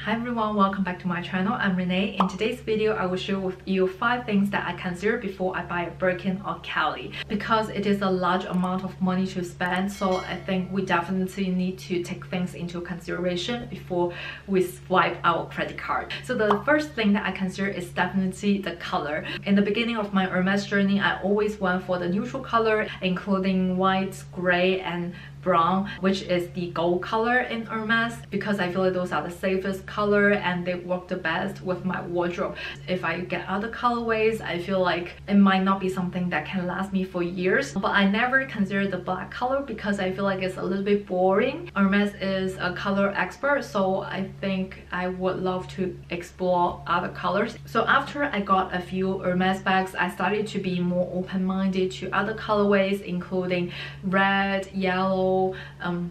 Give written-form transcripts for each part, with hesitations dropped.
Hi everyone, welcome back to my channel. I'm Renee. In today's video, I will share with you 5 things that I consider before I buy a Birkin or Kelly. Because it is a large amount of money to spend, so I think we definitely need to take things into consideration before we swipe our credit card. So the first thing that I consider is definitely the color. In the beginning of my Hermes journey, I always went for the neutral color, including white, gray, and brown, which is the gold color in Hermes, because I feel like those are the safest color and they work the best with my wardrobe. If I get other colorways, I feel like it might not be something that can last me for years. But I never consider the black color because I feel like it's a little bit boring. Hermes is a color expert, so I think I would love to explore other colors. So after I got a few Hermes bags, I started to be more open-minded to other colorways, including red, yellow,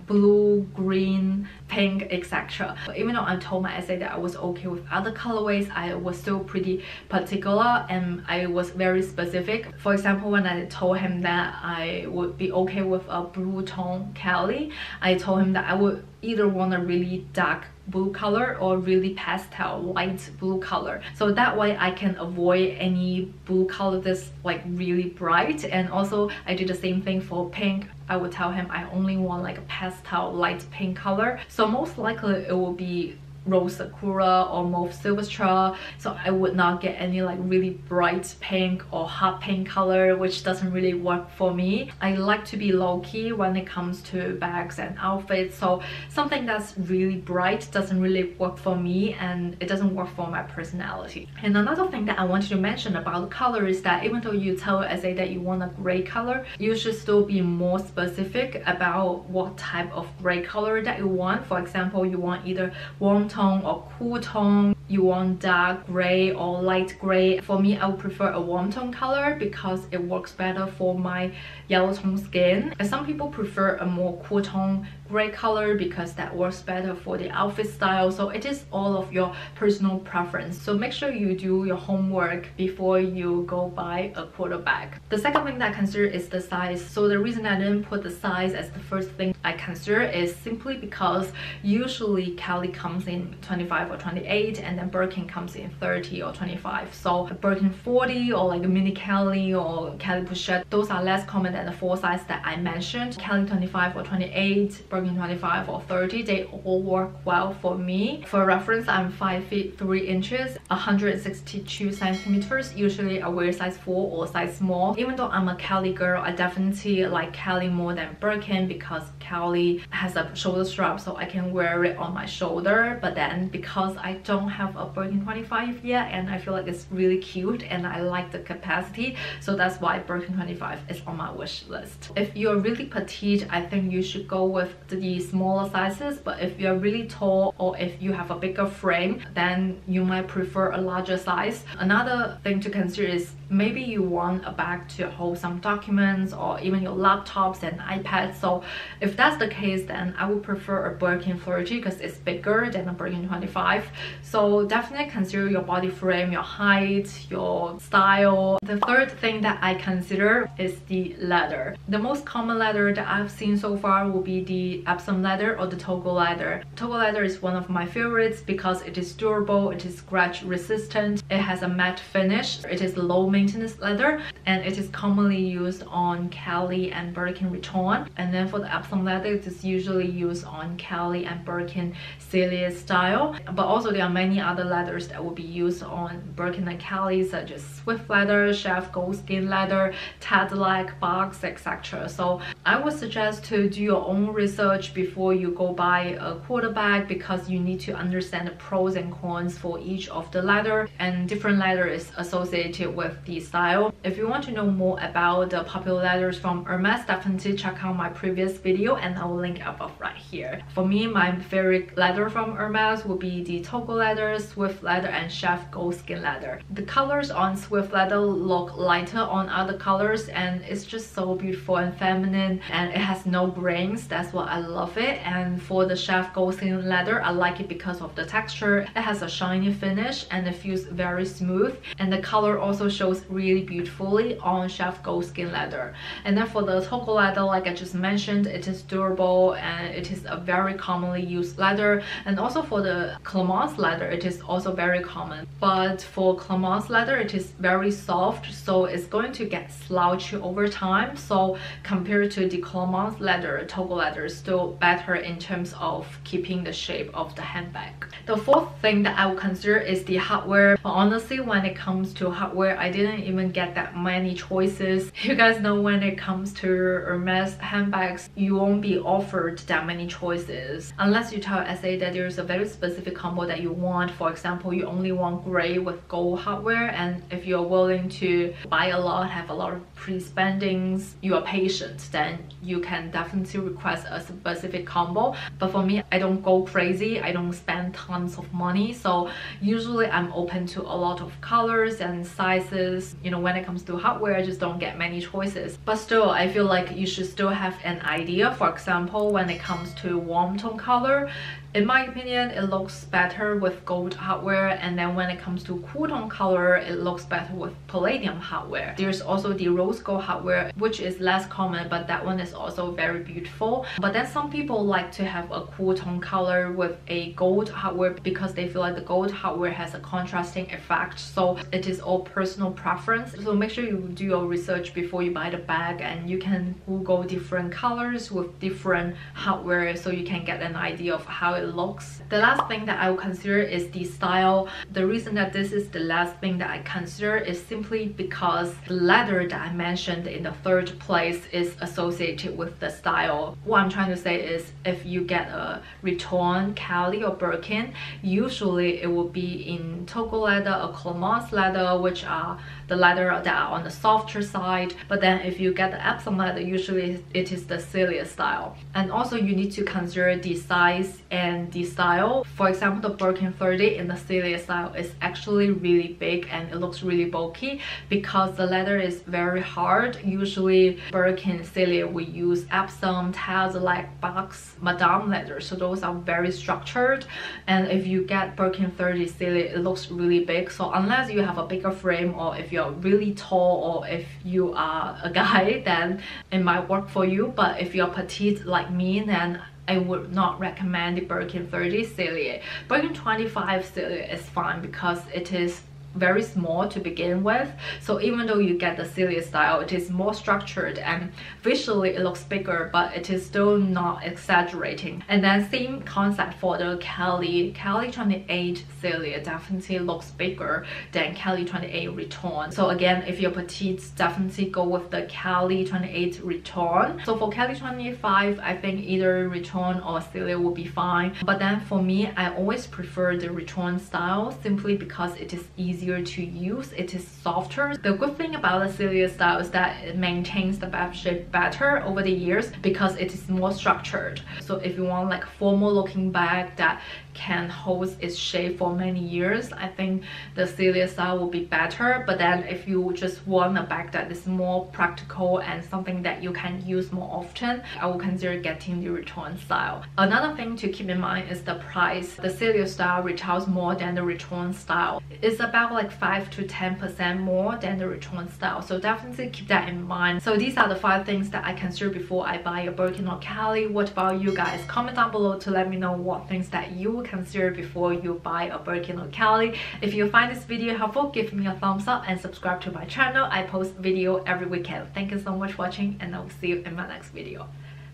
blue, green, pink, etc. Even though I told my essay that I was okay with other colorways, I was still pretty particular and I was very specific. For example, when I told him that I would be okay with a blue tone Kelly, I told him that I would either want a really dark blue color or really pastel light blue color, so that way I can avoid any blue color that's like really bright. And also I did the same thing for pink. I would tell him I only want like a pastel light pink color, so most likely it will be rose sakura or mauve sylvester, so I would not get any like really bright pink or hot pink color, which doesn't really work for me. I like to be low-key when it comes to bags and outfits, so something that's really bright doesn't really work for me and it doesn't work for my personality. And another thing that I wanted to mention about the color is that even though you tell your essay that you want a gray color, you should still be more specific about what type of gray color that you want. For example, you want either warm tone or cool tone, you want dark gray or light gray. For me, I would prefer a warm tone color because it works better for my yellow tone skin. And some people prefer a more cool tone gray color because that works better for the outfit style. So it is all of your personal preference. So make sure you do your homework before you go buy a quarter bag. The second thing that I consider is the size. So the reason I didn't put the size as the first thing I consider is simply because usually Kelly comes in 25 or 28 and then Birkin comes in 30 or 25. So a Birkin 40 or like a mini Kelly or Kelly Pochette, those are less common than the 4 size that I mentioned. Kelly 25 or 28, Birkin 25 or 30, they all work well for me. For reference, I'm 5 feet 3 inches, 162 centimeters. Usually I wear size 4 or size small. Even though I'm a Kelly girl, I definitely like Kelly more than Birkin because Kelly has a shoulder strap, so I can wear it on my shoulder. But then because I don't have a Birkin 25 yet and I feel like it's really cute and I like the capacity, so that's why Birkin 25 is on my wish list. If you're really petite, I think you should go with the smaller sizes, but if you're really tall or if you have a bigger frame, then you might prefer a larger size. Another thing to consider is maybe you want a bag to hold some documents or even your laptops and iPads. So if that's the case, then I would prefer a Birkin 30 because it's bigger than a Birkin 25. So definitely consider your body frame, your height, your style. The third thing that I consider is the leather. The most common leather that I've seen so far will be the Epsom leather or the Togo leather. Togo leather is one of my favorites because it is durable, it is scratch resistant, it has a matte finish, it is low maintenance leather, and it is commonly used on Kelly and Birkin Retourne. And then for the Epsom leather, it is usually used on Kelly and Birkin Sellier style. But also there are many other leathers that will be used on Birkin and Kelly, such as Swift leather, Chef Goatskin leather, Tadlac, Box, etc. So I would suggest to do your own research before you go buy a quarter bag because you need to understand the pros and cons for each of the leather, and different leather is associated with the style. If you want to know more about the popular leathers from Hermes, definitely check out my previous video and I will link it above right here. For me, my favorite leather from Hermes would be the Togo leather, Swift leather, and Chef Goatskin leather. The colors on Swift leather look lighter on other colors and it's just so beautiful and feminine and it has no grains. That's what I love it. And for the Chef Gold Skin leather, I like it because of the texture. It has a shiny finish and it feels very smooth, and the color also shows really beautifully on Chef Gold Skin leather. And then for the Togo leather, like I just mentioned, it is durable and it is a very commonly used leather. And also for the Clemence leather, it is also very common, but for Clemence leather it is very soft, so it's going to get slouchy over time. So compared to the Clemence leather, Togo leather is still better in terms of keeping the shape of the handbag. The fourth thing that I would consider is the hardware. But honestly, when it comes to hardware, I didn't even get that many choices. You guys know when it comes to Hermes handbags, you won't be offered that many choices unless you tell SA that there's a very specific combo that you want. For example, you only want gray with gold hardware, and if you're willing to buy a lot, have a lot of pre-spendings, you are patient, then you can definitely request a specific combo. But for me, I don't go crazy, I don't spend tons of money, so usually I'm open to a lot of colors and sizes. You know, when it comes to hardware, I just don't get many choices. But still, I feel like you should still have an idea. For example, when it comes to warm tone color, in my opinion, it looks better with gold hardware, and then when it comes to cool tone color, it looks better with palladium hardware. There's also the rose gold hardware, which is less common, but that one is also very beautiful. But then some people like to have a cool tone color with a gold hardware because they feel like the gold hardware has a contrasting effect. So it is all personal preference. So make sure you do your research before you buy the bag, and you can Google different colors with different hardware so you can get an idea of how it looks. The last thing that I will consider is the style. The reason that this is the last thing that I consider is simply because the leather that I mentioned in the third place is associated with the style. What I'm trying to say is, if you get a Retourne, Cali or Birkin, usually it will be in Togo leather or Clemence leather, which are the leather that are on the softer side. But then if you get the Epsom leather, usually it is the Sellier style. And also you need to consider the size and the style. For example, the Birkin 30 in the Sellier style is actually really big and it looks really bulky because the leather is very hard. Usually Birkin Sellier we use Epsom, Tazelac, box, Madame leather, so those are very structured. And if you get Birkin 30 Sellier, it looks really big. So unless you have a bigger frame, or if you're really tall, or if you are a guy, then it might work for you. But if you're petite like me, then I would not recommend the Birkin 30 Sellier. Birkin 25 Sellier is fine because it is very small to begin with. So even though you get the Sellier style, it is more structured and visually it looks bigger, but it is still not exaggerating. And then same concept for the Cali 28 Sellier definitely looks bigger than Cali 28 Retourne. So again, if you're petite, definitely go with the Cali 28 Retourne. So for Cali 25, I think either Retourne or Sellier will be fine. But then for me, I always prefer the Retourne style simply because it is easier to use, it is softer. The good thing about the Sellier style is that it maintains the bag shape better over the years because it is more structured. So if you want like formal looking bag that can hold its shape for many years, I think the Sellier style will be better. But then if you just want a bag that is more practical and something that you can use more often, I will consider getting the Retourne style. Another thing to keep in mind is the price. The Sellier style retails more than the Retourne style. It's about like 5 to 10% more than the Retourne style, so definitely keep that in mind. So these are the 5 things that I consider before I buy a Birkin or Cali. What about you guys? Comment down below to let me know what things that you consider before you buy a Birkin or Cali. If you find this video helpful, give me a thumbs up and subscribe to my channel. I post video every weekend. Thank you so much for watching, and I will see you in my next video.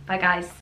Bye guys.